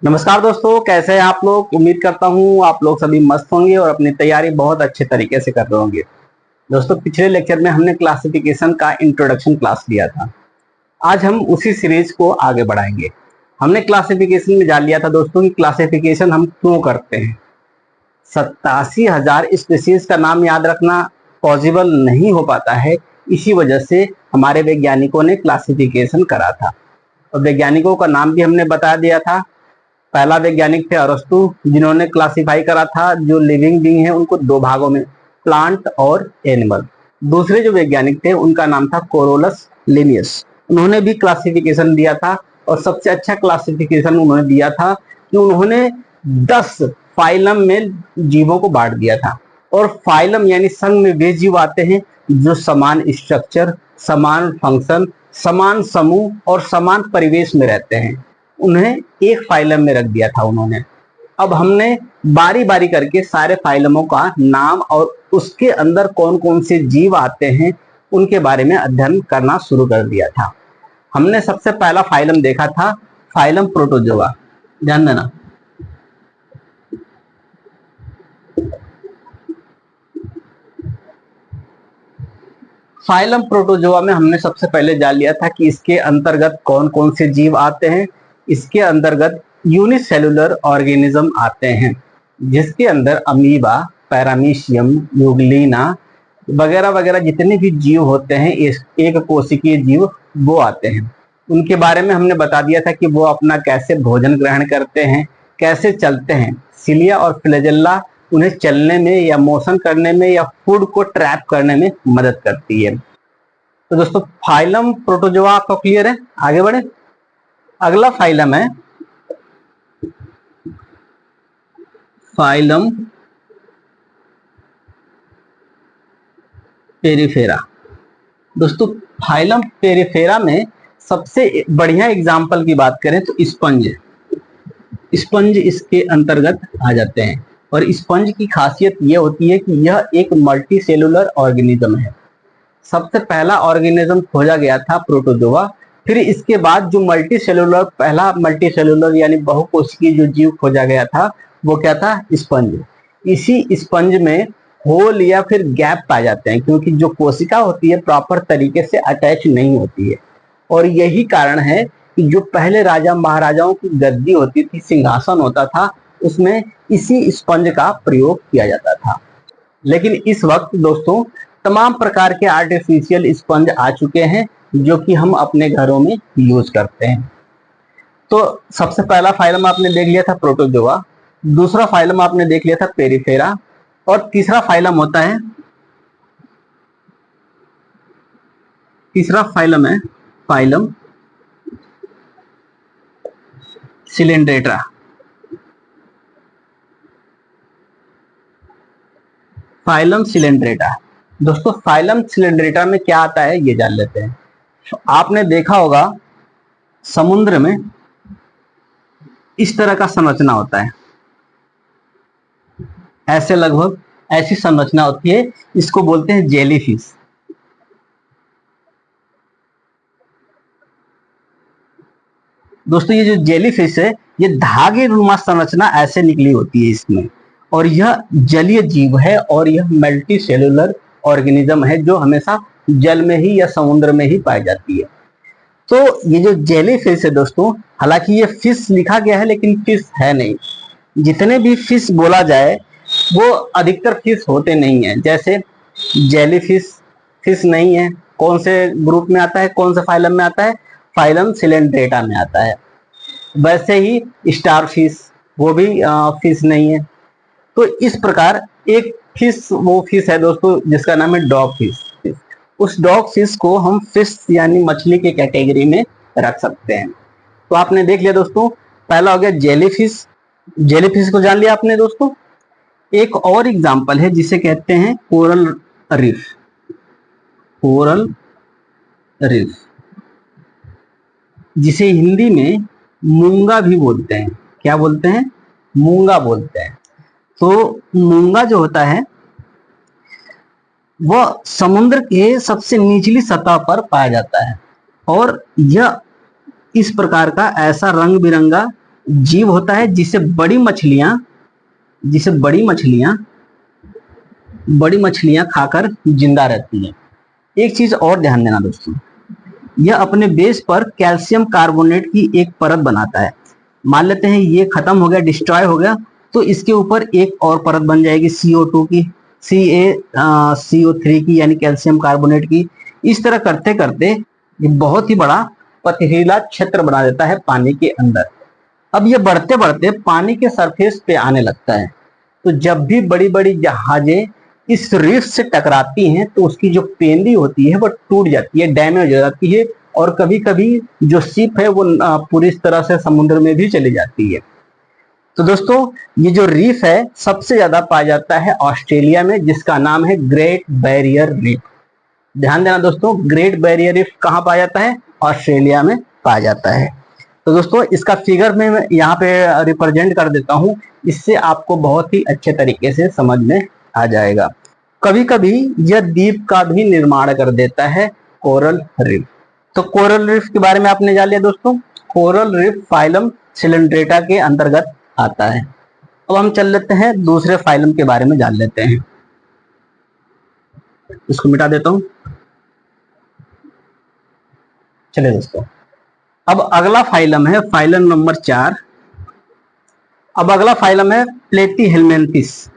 नमस्कार दोस्तों, कैसे हैं आप लोग। उम्मीद करता हूं आप लोग सभी मस्त होंगे और अपनी तैयारी बहुत अच्छे तरीके से कर रहे होंगे। दोस्तों, पिछले लेक्चर में हमने क्लासिफिकेशन का इंट्रोडक्शन क्लास लिया था। आज हम उसी सीरीज को आगे बढ़ाएंगे। हमने क्लासिफिकेशन में जान लिया था दोस्तों कि क्लासिफिकेशन हम क्यों करते हैं। 87,000 स्पीशीज का नाम याद रखना पॉसिबल नहीं हो पाता है, इसी वजह से हमारे वैज्ञानिकों ने क्लासिफिकेशन करा था। और वैज्ञानिकों का नाम भी हमने बता दिया था। पहला वैज्ञानिक थे अरस्तु, जिन्होंने क्लासिफाई करा था जो लिविंग बीइंग है उनको दो भागों में, प्लांट और एनिमल। दूसरे जो वैज्ञानिक थे उनका नाम था कोरोलस लिनियस, उन्होंने भी क्लासिफिकेशन दिया था और सबसे अच्छा क्लासिफिकेशन उन्होंने दिया था कि उन्होंने 10 फाइलम में जीवों को बांट दिया था। और फाइलम यानी संघ में वे जीव आते हैं जो समान स्ट्रक्चर, समान फंक्शन, समान समूह और समान परिवेश में रहते हैं, उन्हें एक फाइलम में रख दिया था उन्होंने। अब हमने बारी बारी करके सारे फाइलमों का नाम और उसके अंदर कौन कौन से जीव आते हैं उनके बारे में अध्ययन करना शुरू कर दिया था। हमने सबसे पहला फाइलम देखा था फाइलम प्रोटोजोआ, ध्यान देना। फाइलम प्रोटोजोआ में हमने सबसे पहले जान लिया था कि इसके अंतर्गत कौन कौन से जीव आते हैं। इसके अंतर्गत यूनिसेलुलर ऑर्गेनिज्म आते हैं, जिसके अंदर अमीबा, पैरामीशियम, यूग्लिना वगैरह वगैरह जितने भी जीव होते हैं, एक कोशिकीय जीव वो आते हैं। उनके बारे में हमने बता दिया था कि वो अपना कैसे भोजन ग्रहण करते हैं, कैसे चलते हैं। सिलिया और फ्लैजेल्ला उन्हें चलने में या मोशन करने में या फूड को ट्रैप करने में मदद करती है। तो दोस्तों, फाइलम प्रोटोजोआ आपको क्लियर है। आगे बढ़े। अगला फाइलम है फाइलम पेरिफेरा। दोस्तों, फाइलम पेरिफेरा में सबसे बढ़िया एग्जाम्पल की बात करें तो स्पंज इसके अंतर्गत आ जाते हैं। और स्पंज की खासियत यह होती है कि यह एक मल्टी सेलुलर ऑर्गेनिज्म है। सबसे पहला ऑर्गेनिज्म खोजा गया था प्रोटोजोआ, फिर इसके बाद जो पहला मल्टी सेलुलर यानी बहुकोशिकीय जो जीव खोजा गया था वो क्या था, स्पंज। इसी स्पंज में होल या फिर गैप पाए जाते हैं, क्योंकि जो कोशिका होती है प्रॉपर तरीके से अटैच नहीं होती है। और यही कारण है कि जो पहले राजा महाराजाओं की गद्दी होती थी, सिंहासन होता था, उसमें इसी स्पंज का प्रयोग किया जाता था। लेकिन इस वक्त दोस्तों तमाम प्रकार के आर्टिफिशियल स्पंज आ चुके हैं जो कि हम अपने घरों में यूज करते हैं। तो सबसे पहला फाइलम आपने देख लिया था प्रोटोजोआ, दूसरा फाइलम आपने देख लिया था पेरिफेरा, और तीसरा फाइलम है फाइलम सिलेंड्रेटा। फाइलम सिलेंड्रेटा दोस्तों, फाइलम सिलेंड्रेटा में क्या आता है ये जान लेते हैं। आपने देखा होगा समुद्र में इस तरह का संरचना होता है, ऐसे लगभग ऐसी संरचना होती है, इसको बोलते हैं जेलीफिश। दोस्तों, ये जो जेलीफिश है ये धागे नुमा संरचना ऐसे निकली होती है इसमें, और यह जलीय जीव है और यह मल्टी सेलुलर ऑर्गेनिज्म है जो हमेशा जल में ही या समुद्र में ही पाई जाती है। तो ये जो जेलीफिश है दोस्तों, हालांकि ये फिश लिखा गया है लेकिन फिश है नहीं। जितने भी फिश बोला जाए वो अधिकतर फिश होते नहीं है। जैसे जेलीफिश फिश नहीं है, कौन से ग्रुप में आता है, कौन से फाइलम में आता है, फाइलम सिलेंड्रेटा में आता है। वैसे ही स्टार फिश वो भी फिश नहीं है। तो इस प्रकार एक फिश वो फिश है दोस्तों जिसका नाम है डॉग फिश। उस डॉग फिश को हम फिश यानी मछली के कैटेगरी में रख सकते हैं। तो आपने देख लिया दोस्तों, पहला हो गया जेलीफिश। जेलीफिश को जान लिया आपने दोस्तों। एक और एग्जांपल है जिसे कहते हैं कोरल रीफ। कोरल रीफ जिसे हिंदी में मूंगा भी बोलते हैं। क्या बोलते हैं? मूंगा बोलते हैं। तो मूंगा जो होता है वह समुद्र के सबसे निचली सतह पर पाया जाता है, और यह इस प्रकार का ऐसा रंग बिरंगा जीव होता है जिसे बड़ी मछलियां खाकर जिंदा रहती है। एक चीज और ध्यान देना दोस्तों, यह अपने बेस पर कैल्शियम कार्बोनेट की एक परत बनाता है। मान लेते हैं ये खत्म हो गया, डिस्ट्रॉय हो गया, तो इसके ऊपर एक और परत बन जाएगी CO2 की, CaCO3 की, यानी कैल्शियम कार्बोनेट की। इस तरह करते करते ये बहुत ही बड़ा पथरीला क्षेत्र बना देता है पानी के अंदर। अब ये बढ़ते बढ़ते पानी के सरफेस पे आने लगता है। तो जब भी बड़ी बड़ी जहाजें इस रीफ से टकराती हैं तो उसकी जो पेंदी होती है वो टूट जाती है, डैमेज हो जाती है, और कभी कभी जो शिप है वो पूरी तरह से समुद्र में भी चली जाती है। तो दोस्तों ये जो रीफ है सबसे ज्यादा पाया जाता है ऑस्ट्रेलिया में, जिसका नाम है ग्रेट बैरियर रीफ। ध्यान देना दोस्तों, ग्रेट बैरियर रीफ कहाँ पाया जाता है? ऑस्ट्रेलिया में पाया जाता है। तो दोस्तों इसका फिगर में मैं यहाँ पे रिप्रेजेंट कर देता हूँ, इससे आपको बहुत ही अच्छे तरीके से समझ में आ जाएगा। कभी कभी यह द्वीप का भी निर्माण कर देता है कोरल रीफ। तो कोरल रीफ के बारे में आपने जान लिया दोस्तों। कोरल रीफ फाइलम सिलेंड्रेटा के अंतर्गत आता है। अब हम चल लेते हैं दूसरे फाइलम के बारे में जान लेते हैं। इसको मिटा देता हूं। चलिए दोस्तों, अब अगला फाइलम है फाइलम नंबर 4। अब अगला फाइलम है प्लेटीहेल्मिन्थिस।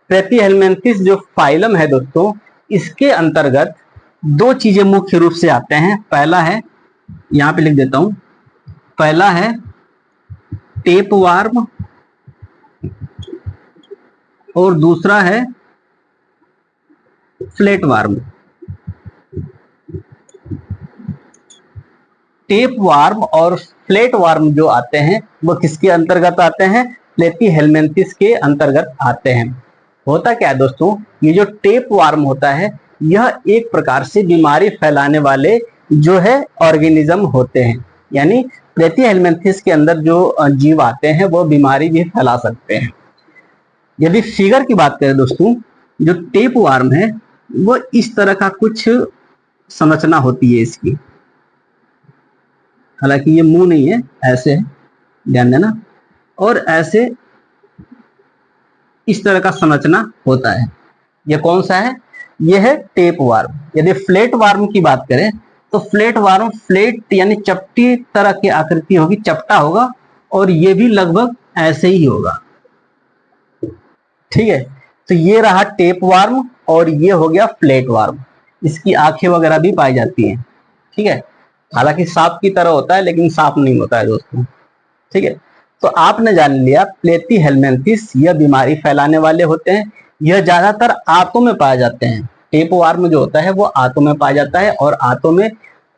प्लेटीहेल्मिन्थिस जो फाइलम है दोस्तों, इसके अंतर्गत दो चीजें मुख्य रूप से आते हैं। पहला है, यहां पे लिख देता हूं, पहला है टेपवार्म और दूसरा है फ्लैटवार्म। टेपवार्म और फ्लैटवार्म जो आते हैं वो किसके अंतर्गत आते हैं? प्लेटीहेल्मिन्थिस के अंतर्गत आते हैं। होता क्या है दोस्तों, ये जो टेपवार्म होता है यह एक प्रकार से बीमारी फैलाने वाले जो है ऑर्गेनिज्म होते हैं। यानी प्लेटीहेल्मिन्थिस के अंदर जो जीव आते हैं वो बीमारी भी फैला सकते हैं। यदि फिगर की बात करें दोस्तों, जो टेपवार्म है वो इस तरह का कुछ संरचना होती है इसकी। हालांकि ये मुंह नहीं है, ऐसे है, ध्यान देना। और ऐसे इस तरह का संरचना होता है। ये कौन सा है? ये है टेपवार्म। यदि फ्लैटवार्म की बात करें तो फ्लैटवार्म फ्लैट यानी चपटी तरह की आकृति होगी, चपटा होगा, और ये भी लगभग ऐसे ही होगा। ठीक है, तो ये रहा टेपवार्म और ये हो गया फ्लैटवार्म। इसकी आंखें वगैरह भी पाई जाती हैं। ठीक है, हालांकि सांप की तरह होता है लेकिन सांप नहीं होता है दोस्तों। ठीक है, तो आपने जान लिया प्लेटीहेल्मिन्थिस यह बीमारी फैलाने वाले होते हैं। यह ज्यादातर आंतों में पाए जाते हैं। टेपवार्म जो होता है वो आंतों में पाया जाता है और आंतों में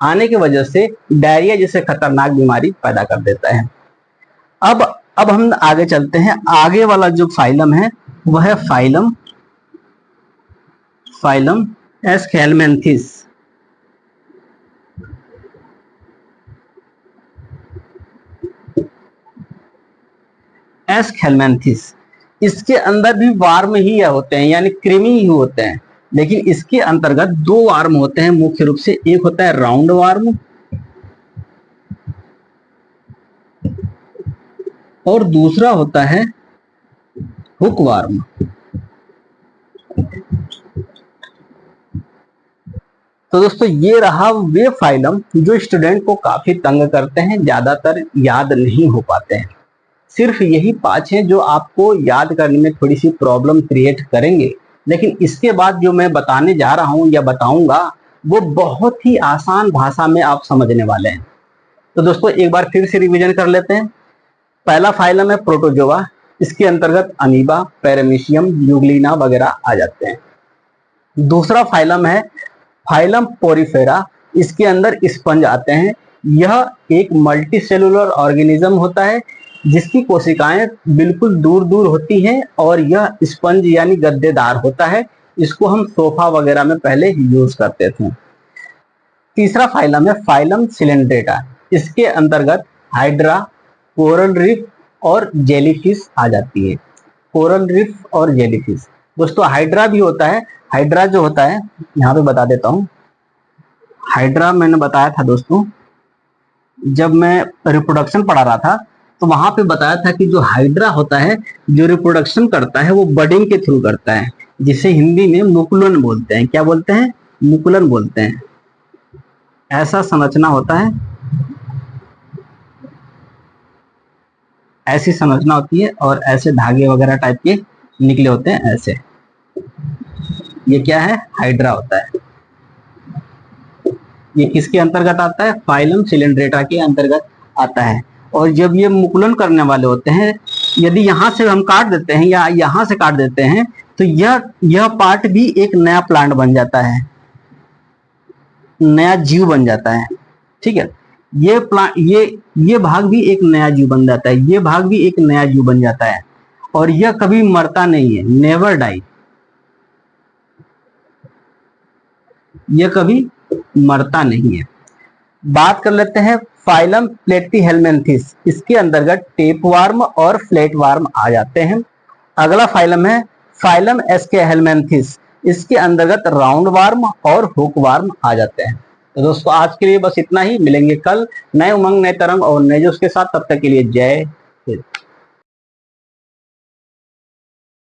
आने की वजह से डायरिया जैसे खतरनाक बीमारी पैदा कर देता है। अब हम आगे चलते हैं। आगे वाला जो फाइलम है वह है फाइलम एस्केल्मेंथिस। एस्केल्मेंथिस, इसके अंदर भी वार्म ही होते हैं, यानी कृमि ही होते हैं, लेकिन इसके अंतर्गत दो वार्म होते हैं मुख्य रूप से। एक होता है राउंड वार्म और दूसरा होता है हुक वार्म। तो दोस्तों ये रहा वे फाइलम जो स्टूडेंट को काफी तंग करते हैं, ज्यादातर याद नहीं हो पाते हैं। सिर्फ यही 5 हैं जो आपको याद करने में थोड़ी सी प्रॉब्लम क्रिएट करेंगे, लेकिन इसके बाद जो मैं बताने जा रहा हूं या बताऊंगा वो बहुत ही आसान भाषा में आप समझने वाले हैं। तो दोस्तों एक बार फिर से रिवीजन कर लेते हैं। पहला फाइलम है प्रोटोजोआ, इसके अंतर्गत अमीबा, पैरामीशियम, यूग्लिना वगैरह आ जाते हैं। दूसरा फाइलम है फाइलम पोरिफेरा, इसके अंदर स्पंज आते हैं। यह एक मल्टी सेलुलर ऑर्गेनिज्म होता है जिसकी कोशिकाएं बिल्कुल दूर दूर होती हैं और यह स्पंज यानी गद्देदार होता है। इसको हम सोफा वगैरह में पहले यूज करते थे। तीसरा फाइलम है फाइलम सिलेंड्रेटा, इसके अंतर्गत हाइड्रा, कोरल रीफ और जेलीफिश आ जाती है। कोरल रीफ और जेलीफिश, दोस्तों हाइड्रा भी होता है। हाइड्रा जो होता है, यहाँ पे बता देता हूँ। हाइड्रा मैंने बताया था दोस्तों, जब मैं रिप्रोडक्शन पढ़ा रहा था तो वहां पे बताया था कि जो हाइड्रा होता है, जो रिप्रोडक्शन करता है वो बडिंग के थ्रू करता है, जिसे हिंदी में मुकुलन बोलते हैं। क्या बोलते हैं? मुकुलन बोलते हैं। ऐसा संरचना होता है, ऐसी संरचना होती है और ऐसे धागे वगैरह टाइप के निकले होते हैं ऐसे। ये क्या है? हाइड्रा होता है। ये किसके अंतर्गत आता है? फाइलम सिलेंड्रेटा के अंतर्गत आता है। और जब ये मुकुलन करने वाले होते हैं, यदि यहां से हम काट देते हैं या यहां से काट देते हैं तो यह पार्ट भी एक नया प्लांट बन जाता है, नया जीव बन जाता है। ठीक है, ये भाग भी एक नया जीव बन जाता है, ये भाग भी एक नया जीव बन जाता है। और यह कभी मरता नहीं है, नेवर डाई। यह कभी मरता नहीं है। बात कर लेते हैं फाइलम प्लेटीहेलमिन्थेस। इसके अंतर्गत टेपवार्म और फ्लैटवार्म आ जाते हैं। अगला फाइलम है फाइलम एस्केहेलमिन्थेस। इसके अंतर्गत राउंड वार्म और हुक वार्म आ जाते हैं। तो दोस्तों आज के लिए बस इतना ही। मिलेंगे कल नए उमंग, नए तरंग और नए जोश के साथ। तब तक के लिए जय